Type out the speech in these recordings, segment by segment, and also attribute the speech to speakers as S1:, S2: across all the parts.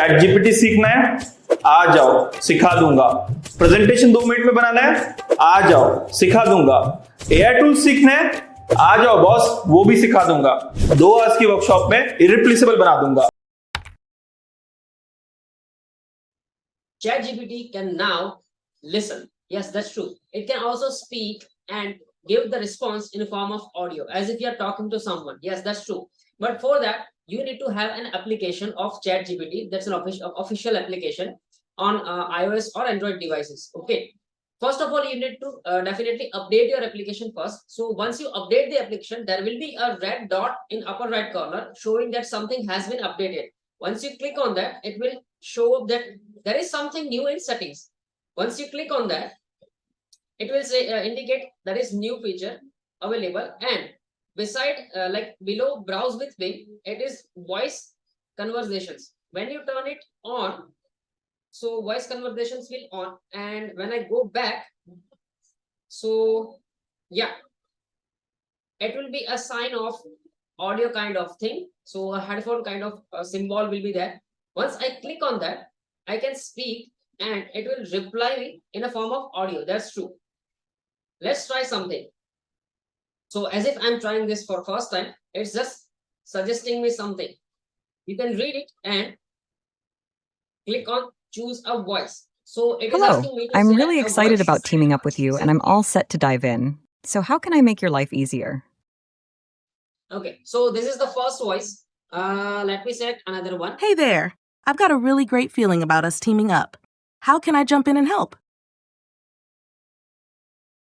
S1: Chat GPT सीखना है, आ जाओ सिखा दूंगा। प्रेजेंटेशन 2 मिनट में बनाना है, आ जाओ सिखा दूंगा। एआई टूल सीखना है, आ जाओ बॉस, वो भी सिखा दूंगा। 2 आवर्स की वर्कशॉप में इरिप्लेसेबल बना दूंगा।
S2: ChatGPT can now listen. Yes, that's true. It can also speak and give the response in the form of audio, as if you are talking to someone. Yes, that's true. But for that, you need to have an application of ChatGPT. That's an official application on iOS or Android devices. Okay. First of all, you need to definitely update your application first. So once you update the application, there will be a red dot in upper right corner showing that something has been updated. Once you click on that, it will show up that there is something new in settings. Once you click on that, it will say indicate there is new feature available, and beside like below browse with Bing, it is voice conversations. When you turn it on, so voice conversations will on, and when I go back, so yeah, it will be a sign of audio kind of thing. So a headphone kind of symbol will be there. Once I click on that, I can speak and it will reply me in a form of audio. That's true. Let's try something. So as if I'm trying this for first time, it's just suggesting me something. You can read it and click on choose a voice. So it is
S3: Hello,
S2: asking me to
S3: I'm
S2: select
S3: really
S2: a
S3: excited
S2: voice.
S3: about teaming up with you, and I'm all set to dive in. So how can I make your life easier?
S2: Okay, so this is the first voice. Let me select another one.
S4: Hey there. I've got a really great feeling about us teaming up. How can I jump in and help?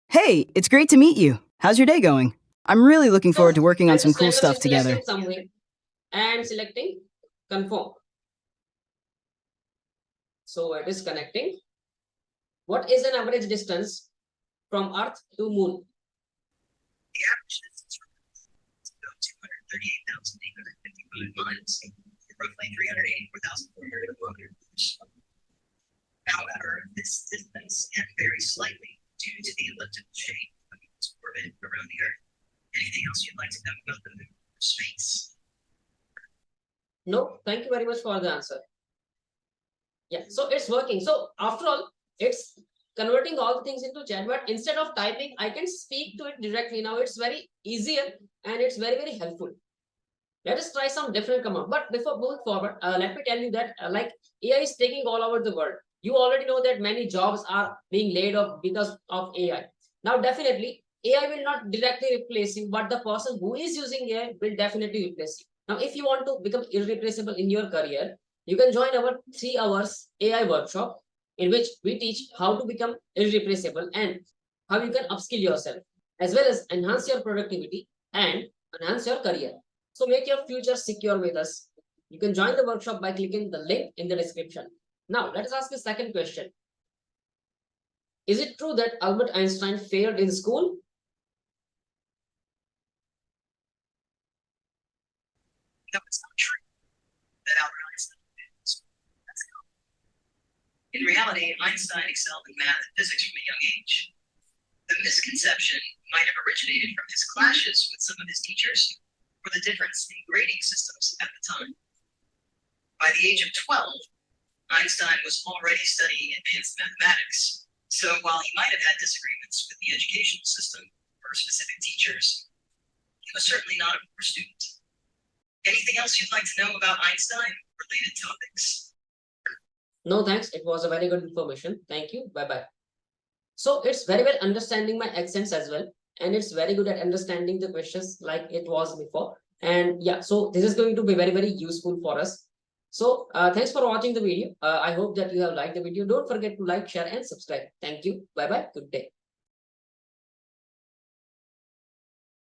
S5: Hey, it's great to meet you. How's your day going? I'm really looking forward to working on some cool stuff together.
S2: And selecting confirm. So it is connecting. What is an average distance from Earth to Moon?
S6: The average distance from Earth is about 238,855 miles, or roughly 384,400 kilometers. However, this distance can vary slightly due to the elliptical shape of its orbit around the Earth. Anything else you'd like to know about the moon or space?
S2: No, thank you very much for the answer. Yeah, so it's working. So after all, it's converting all the things into chat, but instead of typing, I can speak to it directly. Now it's very easier and it's very, very helpful. Let us try some different command. But before moving forward, let me tell you that like AI is taking all over the world. You already know that many jobs are being laid off because of AI. Now, definitely, AI will not directly replace you, but the person who is using AI will definitely replace you. Now, if you want to become irreplaceable in your career, you can join our 3 hours AI workshop in which we teach how to become irreplaceable and how you can upskill yourself, as well as enhance your productivity and enhance your career. So make your future secure with us. You can join the workshop by clicking the link in the description. Now, let us ask the second question. Is it true that Albert Einstein failed in school?
S6: No, it's not true that Albert Einstein failed in school. That's common. In reality, Einstein excelled in math and physics from a young age. The misconception might have originated from his clashes with some of his teachers or the difference in grading systems at the time. By the age of 12, Einstein was already studying advanced mathematics. So while he might have had disagreements with the educational system or specific teachers, he was certainly not a poor student. Anything else you'd like to know about Einstein-related topics?
S2: No, thanks. It was a very good information. Thank you. Bye-bye. So it's very well understanding my accents as well. And it's very good at understanding the questions like it was before. And yeah, so this is going to be very, very useful for us. So thanks for watching the video. I hope that you have liked the video. Don't forget to like, share, and subscribe. Thank you. Bye-bye. Good day.